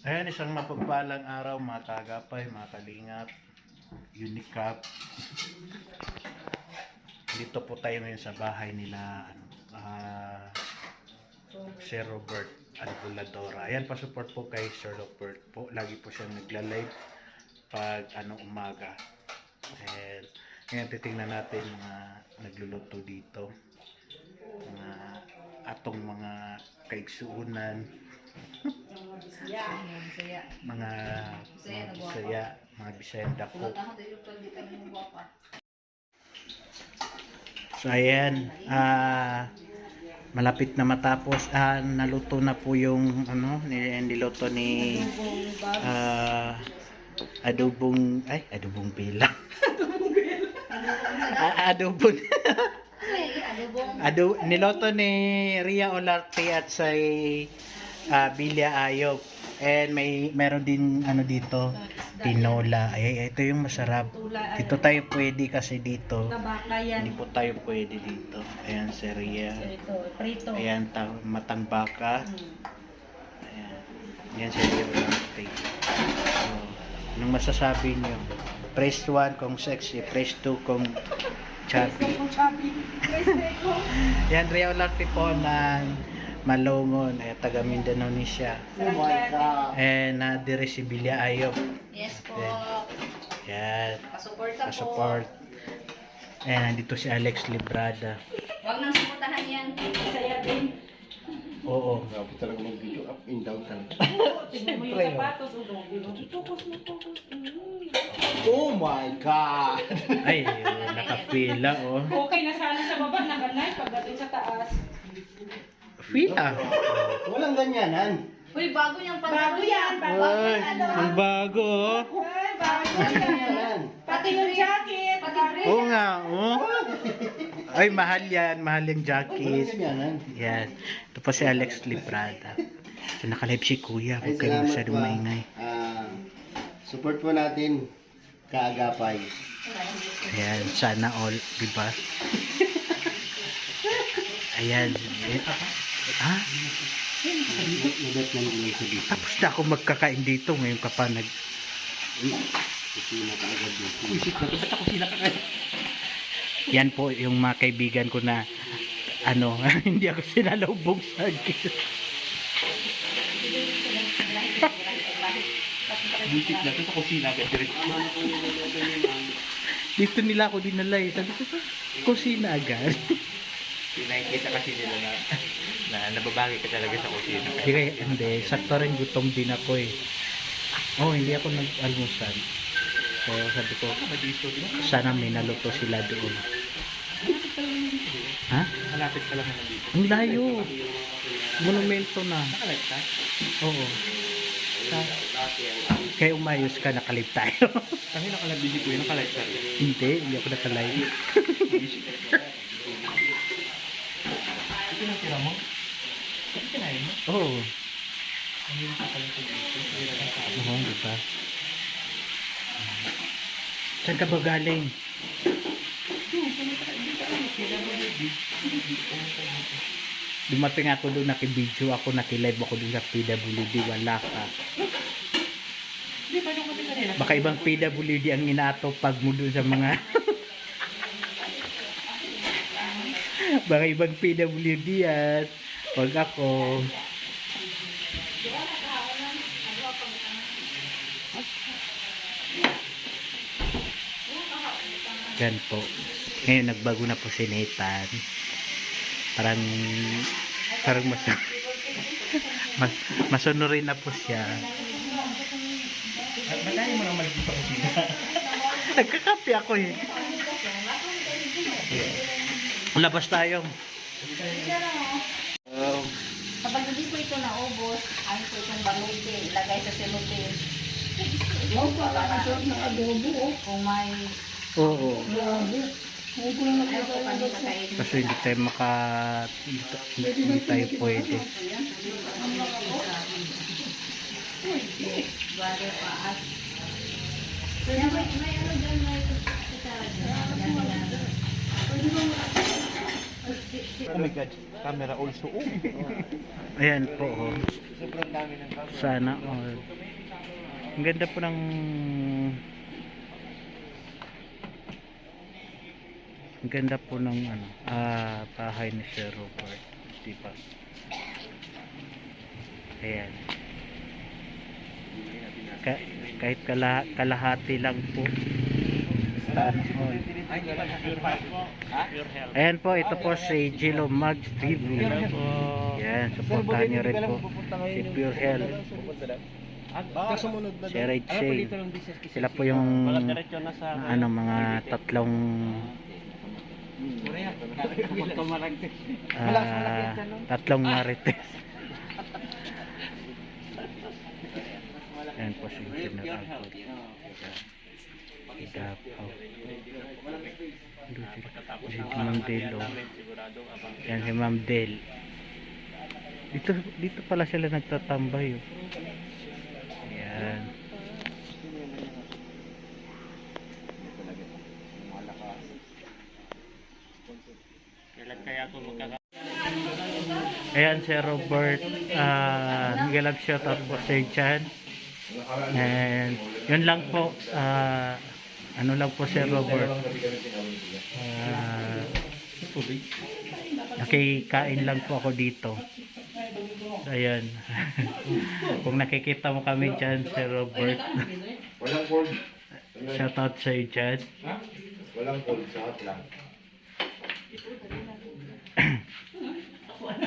Ayan, isang mapagpalang araw mga kagapay, mga kalingap, Unicap. Dito po tayo ngayon sa bahay nila Sir Robert Albuladora. Ayan, pa-support po kay Sir Robert po. Lagi po siyang nagla-live pag umaga. And ngayon titingnan natin mga nagluluto dito. Mga atong mga kaigsuunan. Mga Bisaya, mga Bisayang dako. So ayan, malapit na matapos. Naluto na po yung niluto ni adobong pila. Niloto ni Ria Olarte at sa Bilya Ayop. And meron din dito, tinola. Ay, ito yung masarap. Dito tayo pwede kasi dito. Hindi po tayo pwede dito. Ayan, si Ria. Ayan, matang baka. Ayan. Ayan, si Ria Olarte. So, anong masasabi nyo? Press 1 kung sexy, press 2 kung chubby. Yan, Ria Olarte po ng Malongon, taga Mindanao ni siya. Oh my God. And dire si Bilya Ayop. Yes po. Yan. Pasupport. And nandito si Alex Librada. Huwag nang suportahan yan. Saya din. Oo. Grabe talaga mag-video up and down talaga. Siyempre. Oh my God! Ay, nakapila oh. Okay na sana sa baba, nakanay pagdating sa taas. Pila. Walang ganyanan. Uy, bago niyang Bago yan, bago Ay, yan. ang bago oh. Ay, bago Walang yan. ganyanan. Pati yung jacket. Pati break. Oo nga oh. Ay, mahal yan. Mahal yung Walang jacket. ganyanan. Yan. Ito pa si Alex Librada. So, nakalive si Kuya. Ay, Huwag kayo salamat masyadong po. maingay. Support po natin kaagapay. Ayan, sana all, diba? Ayan. Nagat ng ilang sa dito. Tapos na ako magkakain dito. Ngayon ka pa Kusina ka agad dito. Isip na ito, ba't ako sila kakain? Yan po yung mga kaibigan ko na hindi ako sinalubog sa Isip na ito, sa kusina agad direct. Dito nila ako dinala eh. Sabi ko, kusina agad. Nakikita kasi nila na nababagi ka talaga sa kusina. Hindi, sakto rin gutom din ako eh. Hindi ako nag-almusal. So sabi ko, sana may naluto sila doon. Ha? Malapit ka lang naman dito. Ang layo. Monumento na. Nakalive ka? Oo. Kaya umayos ka, nakalive tayo. Kami nakalive ko yun, nakalive ka rin. Hindi ako nakalive. Ito yung tira mo? Ito kinain mo? Oo. Ano yung kakalive ko dito? Oo, diba? Saan ka ba galing? Dumating ako doon, nakibidyo ako, nakilive ako doon sa PWD, wala ka. Baka ibang PWD ang inatopag mo doon sa mga baka ibang PWD at wag ako. Yan po. Ngayon nagbago na po si Nathan. Parang masunurin na po siya. Madali mo naman dito sa kusina. Nagkakape ako eh. Labas tayo. Kapag hindi po ito naubos, ay po itong baluti, ilagay sa cellophane. Para ng adobo. Kung may Oo. ayaw po kami kakainin. Kasi hindi tayo pwede. Bale pa at may ano dyan, may kutsara dyan. Oh my God. Camera also. Oh. Ayan po. Oh. Sobrang dami ng camera. Sana all. Ang ganda po ng ang ganda po ng ano, bahay ni Sir Robert. Diba? Ayan. Kahit kalahati lang po. Sana all. Ay, wala na pure health po. Ha? Pure health. Ayan po, ito po si Gilo Mag TV. Yan, supportahan nyo rin po si Pure Health, Baka sumunod na si Red Shane. Sila po yung ano, mga tatlong tatlong marites. Ayan po si Gino Agod. Igapaw. Si Ma'am Del. Yan si Ma'am Del. Dito pala sila nagtatambay. Oh. Ayan. Ayan si Robert. Nag-love shoutout po Sir Chan. And yun lang po. Ano lang po Sir Robert. Nakikain lang po ako dito. Ayan. Kung nakikita mo kami dyan, Sir Robert. Walang cold. Shoutout sa'yo dyan. Walang cold. Sa hot lang.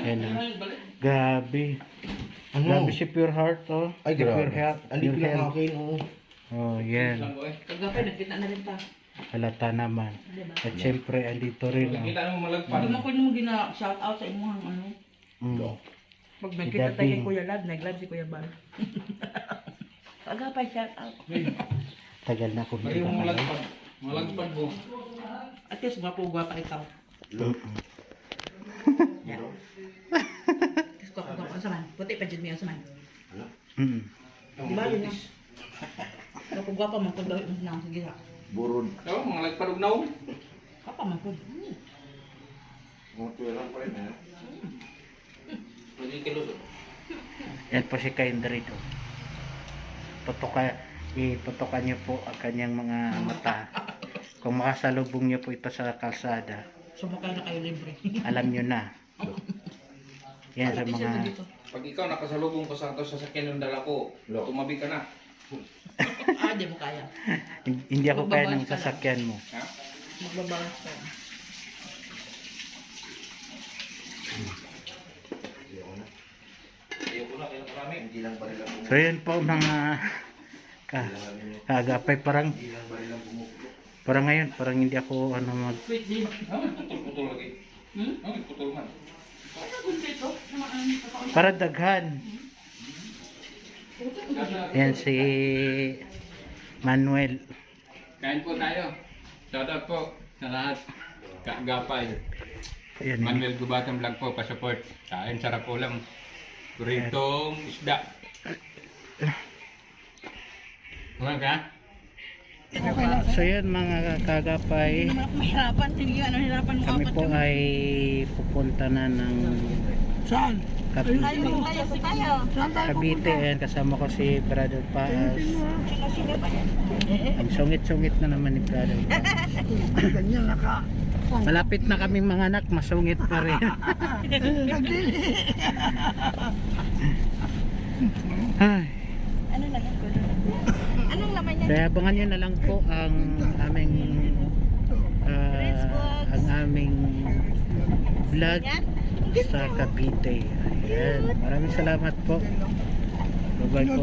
Ayan. Grabe. Grabe si Pure Heart, oh. Ay, Si grabe. Pure Heart. Andi Pure ko lang Heart. akin, oh. Oh, yan. Kagabi, nagkita na rin pa. Halata naman. At syempre, andito rin, oh. Hindi mo ko yung gina-shout out sa imuhang ano. Pag nagkita tayo kay Kuya Lab, nag-lab si Kuya Bal. Kagapay shout out. Tagal na ako dito. Malagpad mo. At least gwapo-gwapa ikaw. Yan. Kasi gwapo-gwapa sa man. Puti pa dyan mo yan sa man. Di ba yun yan? Gwapo-gwapa man kung gawin mo na sige ha. Burod. Oo, mga lagpadog na ako. Kapa man po. Mga tuwelang pa rin, eh. Hindi kilos. Yan po si Kindred, oh. Tutukan niyo po ang kanyang mga mata. Kung makasalubong niyo po ito sa kalsada, Sumakay na kayo libre. alam niyo na. Yan sa mga... Pag ikaw nakasalubong ko sa sasakyan ng dala ko, tumabi ka na. Di mo kaya. Hindi ako kaya ng sasakyan mo. Ha? Magbabawas ka. Ayoko na, kailan marami. Hindi lang ba nila So yun po mga kagapay, parang ngayon, parang hindi ako ano mag... Sweet din. Putol-putol lagi. Putol man. Para daghan. Yan si Manuel. Kain po tayo. Shoutout po sa lahat. Kaagapay. Ayan, Manuel Gubatang Vlog po, pa-support. Kain, sarap ulam. Kuritong isda. Kumain ka? So yun mga kagapay, Mahirapan. Hindi ano hirapan mo kami po ay pupunta na ng Cavite. Cavite, ayan, kasama ko si Brother Paas. Ang sungit-sungit na naman ni Brother Paas. Malapit na kaming mga anak, masungit pa rin. Ay. Ano lang yan? Anong laman yan? Kaya abangan nyo na lang po ang aming vlog sa Cavite. Ayan. Maraming salamat po. Bye-bye po.